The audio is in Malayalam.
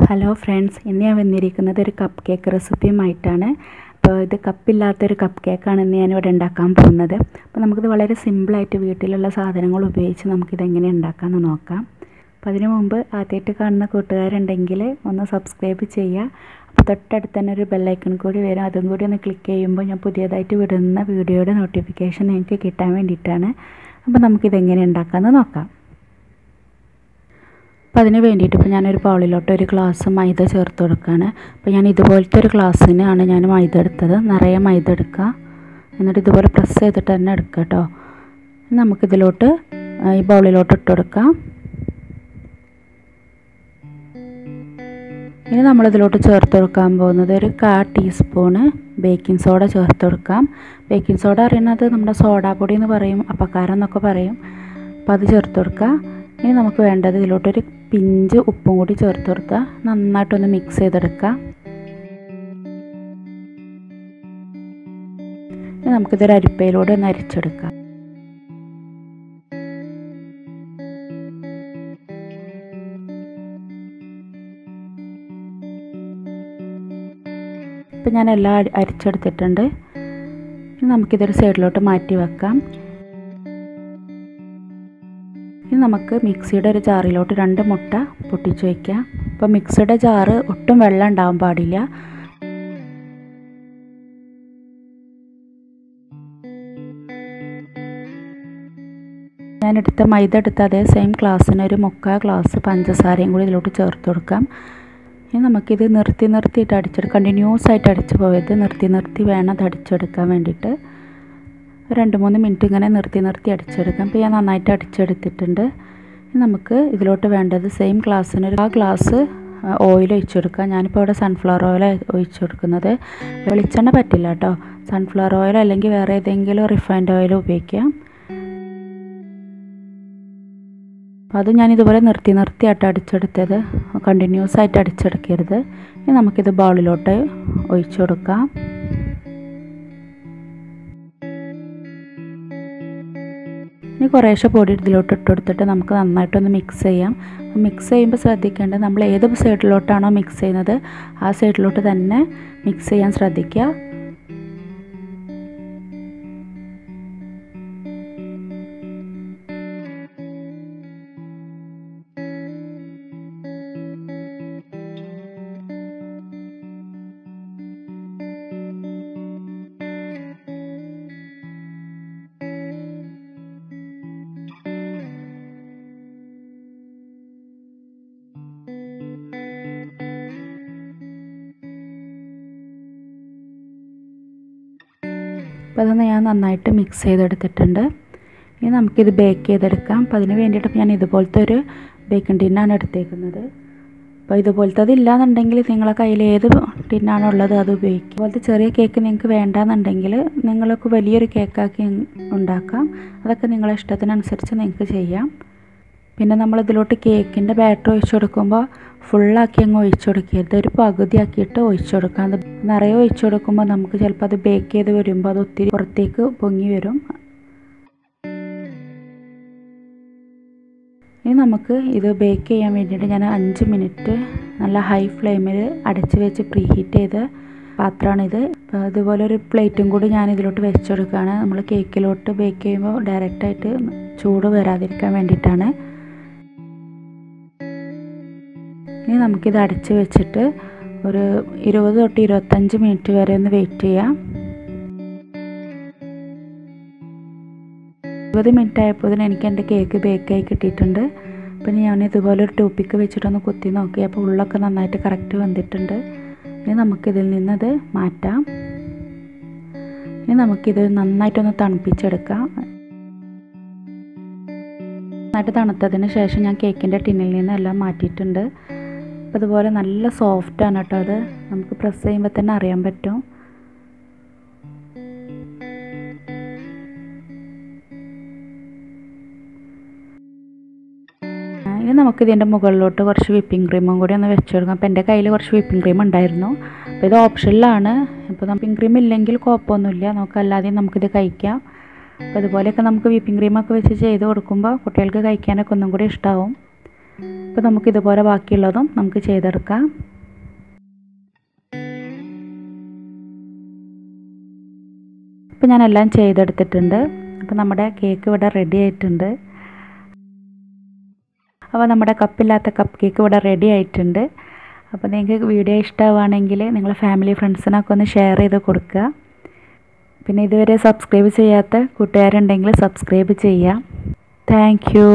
ഹലോ ഫ്രണ്ട്സ്, ഇന്ന് ഞാൻ വന്നിരിക്കുന്നത് ഒരു കപ്പ് കേക്ക് റെസിപ്പിയുമായിട്ടാണ്. അപ്പോൾ ഇത് കപ്പില്ലാത്തൊരു കപ്പ് കേക്കാണ് ഇന്ന് ഞാനിവിടെ ഉണ്ടാക്കാൻ പോകുന്നത്. അപ്പോൾ നമുക്കിത് വളരെ സിമ്പിളായിട്ട് വീട്ടിലുള്ള സാധനങ്ങൾ ഉപയോഗിച്ച് നമുക്കിതെങ്ങനെ ഉണ്ടാക്കാമെന്ന് നോക്കാം. അപ്പോൾ അതിനു മുമ്പ് ആദ്യമായിട്ട് കാണുന്ന കൂട്ടുകാരുണ്ടെങ്കിൽ ഒന്ന് സബ്സ്ക്രൈബ് ചെയ്യുക. അപ്പോൾ തൊട്ടടുത്ത് തന്നെ ഒരു ബെല്ലൈക്കൺ കൂടി വരും, അതും കൂടി ഒന്ന് ക്ലിക്ക് ചെയ്യുമ്പോൾ ഞാൻ പുതിയതായിട്ട് വിടുന്ന വീഡിയോയുടെ നോട്ടിഫിക്കേഷൻ നിങ്ങൾക്ക് കിട്ടാൻ വേണ്ടിയിട്ടാണ്. അപ്പോൾ നമുക്കിതെങ്ങനെ ഉണ്ടാക്കാമെന്ന് നോക്കാം. അപ്പോൾ അതിന് വേണ്ടിയിട്ട് ഇപ്പോൾ ഞാനൊരു ബൗളിലോട്ട് ഒരു ഗ്ലാസ് മൈദ ചേർത്ത് കൊടുക്കുകയാണ്. അപ്പോൾ ഞാൻ ഇതുപോലത്തെ ഒരു ഗ്ലാസ്സിനാണ് ഞാൻ മൈദ എടുത്തത്. നിറയെ മൈദ എടുക്കുക, എന്നിട്ട് ഇതുപോലെ പ്രസ് ചെയ്തിട്ട് തന്നെ എടുക്കുക കേട്ടോ. നമുക്കിതിലോട്ട് ഈ ബൗളിലോട്ട് ഇട്ട് കൊടുക്കാം. ഇനി നമ്മളിതിലോട്ട് ചേർത്ത് കൊടുക്കാൻ പോകുന്നത് ഒരു 1/4 ടീസ്പൂണ് ബേക്കിംഗ് സോഡ ചേർത്ത് കൊടുക്കാം. ബേക്കിംഗ് സോഡ അറിയുന്നത് നമ്മുടെ സോഡാപ്പൊടി എന്ന് പറയും, അപ്പക്കാരം എന്നൊക്കെ പറയും. അപ്പോൾ അത് ചേർത്ത് കൊടുക്കുക. ഇനി നമുക്ക് വേണ്ടത് ഇതിലോട്ടൊരു പിഞ്ച് ഉപ്പും കൂടി ചേർത്ത് കൊടുക്കുക. നന്നായിട്ടൊന്ന് മിക്സ് ചെയ്തെടുക്കുക. ഇനി നമുക്കിതൊരു അരിപ്പയിലൂടെ ഒന്ന് അരിച്ചെടുക്കാം. ഇപ്പം ഞാൻ എല്ലാം അരിച്ചെടുത്തിട്ടുണ്ട്. ഇനി നമുക്കിതൊരു സൈഡിലോട്ട് മാറ്റി വെക്കാം. ഇനി നമുക്ക് മിക്സിയുടെ ഒരു ജാറിലോട്ട് 2 മുട്ട പൊട്ടിച്ച് വയ്ക്കാം. അപ്പോൾ മിക്സിയുടെ ജാറ് ഒട്ടും വെള്ളം ഉണ്ടാവാൻ പാടില്ല. ഞാനെടുത്ത മൈദ എടുത്ത അതേ സെയിം ഗ്ലാസ്സിന് ഒരു 3/4 ഗ്ലാസ് പഞ്ചസാരയും കൂടി ഇതിലോട്ട് ചേർത്ത് കൊടുക്കാം. ഇനി നമുക്കിത് നിർത്തിയിട്ട് അടിച്ചെടുക്കാം. കണ്ടിന്യൂസ് ആയിട്ട് അടിച്ച് പോയത്, നിർത്തി വേണം അത് അടിച്ചെടുക്കാൻ വേണ്ടിയിട്ട്. 2-3 മിനിറ്റ് ഇങ്ങനെ നിർത്തി അടിച്ചെടുക്കാം. അപ്പോൾ ഞാൻ നന്നായിട്ട് അടിച്ചെടുത്തിട്ടുണ്ട്. നമുക്ക് ഇതിലോട്ട് വേണ്ടത് സെയിം ഗ്ലാസ്സിന് ഒരു 1 ഗ്ലാസ് ഓയിൽ ഒഴിച്ചു കൊടുക്കാം. ഞാനിപ്പോൾ ഇവിടെ സൺഫ്ലവർ ഓയിൽ ഒഴിച്ചു കൊടുക്കുന്നത്. വെളിച്ചെണ്ണ പറ്റില്ല കേട്ടോ. സൺഫ്ലവർ ഓയിൽ അല്ലെങ്കിൽ വേറെ ഏതെങ്കിലും റിഫൈൻഡ് ഓയിൽ ഉപയോഗിക്കാം. അപ്പോൾ അത് ഞാനിതുപോലെ നിർത്തിയായിട്ട് അടിച്ചെടുത്തത്, കണ്ടിന്യൂസ് ആയിട്ട് അടിച്ചെടുക്കരുത്. ഇനി നമുക്കിത് ബൗളിലോട്ട് ഒഴിച്ചു കൊടുക്കാം. ഇനി കുറേശ്ശെ പൊടി ഇതിലോട്ട് ഇട്ട് കൊടുത്തിട്ട് നമുക്ക് നന്നായിട്ടൊന്ന് മിക്സ് ചെയ്യാം. മിക്സ് ചെയ്യുമ്പോൾ ശ്രദ്ധിക്കേണ്ടത്, നമ്മൾ ഏത് സൈഡിലോട്ടാണോ മിക്സ് ചെയ്യുന്നത് ആ സൈഡിലോട്ട് തന്നെ മിക്സ് ചെയ്യാൻ ശ്രദ്ധിക്കുക. അപ്പോൾ അതൊന്ന് ഞാൻ നന്നായിട്ട് മിക്സ് ചെയ്തെടുത്തിട്ടുണ്ട്. ഇനി നമുക്കിത് ബേക്ക് ചെയ്തെടുക്കാം. അപ്പോൾ അതിന് വേണ്ടിയിട്ട് ഞാൻ ഇതുപോലത്തെ ഒരു ബേക്കിംഗ് ടിന്നാണ് എടുത്തേക്കുന്നത്. അപ്പോൾ ഇതുപോലത്തെ ഇല്ലാന്നുണ്ടെങ്കിൽ നിങ്ങളെ കയ്യിൽ ഏത് ടിന്നാണോ ഉള്ളത് അത് ഉപയോഗിക്കും. അതുപോലത്തെ ചെറിയ കേക്ക് നിങ്ങൾക്ക് വേണ്ടാന്നുണ്ടെങ്കിൽ നിങ്ങൾക്ക് വലിയൊരു കേക്കാക്കി ഉണ്ടാക്കാം. അതൊക്കെ നിങ്ങളെ ഇഷ്ടത്തിനനുസരിച്ച് നിങ്ങൾക്ക് ചെയ്യാം. പിന്നെ നമ്മളിതിലോട്ട് കേക്കിൻ്റെ ബാറ്റർ ഒഴിച്ചു കൊടുക്കുമ്പോൾ ഫുള്ളാക്കി അങ്ങ് ഒഴിച്ചു കൊടുക്കരുത്. ഒരു പകുതി ആക്കിയിട്ട് ഒഴിച്ചു കൊടുക്കാം. അത് നിറയെ ഒഴിച്ചു കൊടുക്കുമ്പോൾ നമുക്ക് ചിലപ്പോൾ അത് ബേക്ക് ചെയ്ത് വരുമ്പോൾ അത് ഒത്തിരി പുറത്തേക്ക് പൊങ്ങി വരും. ഇനി നമുക്ക് ഇത് ബേക്ക് ചെയ്യാൻ വേണ്ടിയിട്ട് ഞാൻ 5 മിനിറ്റ് നല്ല ഹൈ ഫ്ലെയിമിൽ അടച്ച് വെച്ച് പ്രീ ഹീറ്റ് ചെയ്ത പാത്രമാണിത്. അപ്പോൾ അതുപോലെ ഒരു പ്ലേറ്റും കൂടി ഞാൻ ഇതിലോട്ട് വെച്ചെടുക്കുകയാണ്. നമ്മൾ കേക്കിലോട്ട് ബേക്ക് ചെയ്യുമ്പോൾ ഡയറക്റ്റായിട്ട് ചൂട് വരാതിരിക്കാൻ വേണ്ടിയിട്ടാണ്. ഇനി നമുക്കിത് അടച്ച് വെച്ചിട്ട് ഒരു 20 തൊട്ട് 25 മിനിറ്റ് വരെ ഒന്ന് വെയിറ്റ് ചെയ്യാം. 20 മിനിറ്റ് ആയപ്പോൾ എനിക്ക് എൻ്റെ കേക്ക് ബേക്കായി കിട്ടിയിട്ടുണ്ട്. പിന്നെ ഞാൻ ഇതുപോലെ ഒരു ടൂപ്പിക്ക് വെച്ചിട്ടൊന്ന് കുത്തി നോക്കി. അപ്പോൾ ഉള്ളൊക്കെ നന്നായിട്ട് കറക്റ്റ് വന്നിട്ടുണ്ട്. ഇനി നമുക്കിതിൽ നിന്നത് മാറ്റാം. ഇനി നമുക്കിത് നന്നായിട്ടൊന്ന് തണുപ്പിച്ചെടുക്കാം. നന്നായിട്ട് തണുത്തതിന് ശേഷം ഞാൻ കേക്കിൻ്റെ ടിന്നിൽ നിന്ന് എല്ലാം മാറ്റിയിട്ടുണ്ട്. അപ്പോൾ അതുപോലെ നല്ല സോഫ്റ്റാണ് കേട്ടോ. അത് നമുക്ക് പ്രസ് ചെയ്യുമ്പോൾ തന്നെ അറിയാൻ പറ്റും. ഇനി നമുക്കിതിൻ്റെ മുകളിലോട്ട് കുറച്ച് വിപ്പിംഗ് ക്രീമും കൂടി ഒന്ന് വെച്ച് കൊടുക്കാം. അപ്പോൾ എൻ്റെ കയ്യിൽ കുറച്ച് വിപ്പിംഗ് ക്രീം ഉണ്ടായിരുന്നു. അപ്പോൾ ഇത് ഓപ്ഷനിലാണ്. ഇപ്പോൾ വിപ്പിംഗ് ക്രീം ഇല്ലെങ്കിൽ കുഴപ്പമൊന്നുമില്ല, നമുക്കല്ലാതെ നമുക്കിത് കഴിക്കാം. അപ്പോൾ അതുപോലെയൊക്കെ നമുക്ക് വിപ്പിംഗ് ക്രീമൊക്കെ വെച്ച് ചെയ്ത് കൊടുക്കുമ്പോൾ കുട്ടികൾക്ക് കഴിക്കാനൊക്കെ ഒന്നും കൂടി ഇഷ്ടമാവും. അപ്പോൾ നമുക്കിതുപോലെ ബാക്കിയുള്ളതും നമുക്ക് ചെയ്തെടുക്കാം. ഇപ്പോൾ ഞാനെല്ലാം ചെയ്തെടുത്തിട്ടുണ്ട്. അപ്പോൾ നമ്മുടെ കേക്ക് ഇവിടെ റെഡി ആയിട്ടുണ്ട്. അപ്പോൾ നമ്മുടെ കപ്പില്ലാത്ത കപ്പ് കേക്ക് ഇവിടെ റെഡി ആയിട്ടുണ്ട്. അപ്പോൾ നിങ്ങൾക്ക് വീഡിയോ ഇഷ്ടമാവുകയാണെങ്കിൽ നിങ്ങൾ ഫാമിലി ഫ്രണ്ട്സിനൊക്കെ ഒന്ന് ഷെയർ ചെയ്ത് കൊടുക്കുക. പിന്നെ ഇതുവരെ സബ്സ്ക്രൈബ് ചെയ്യാത്ത കൂട്ടുകാരുണ്ടെങ്കിൽ സബ്സ്ക്രൈബ് ചെയ്യാം. Thank you.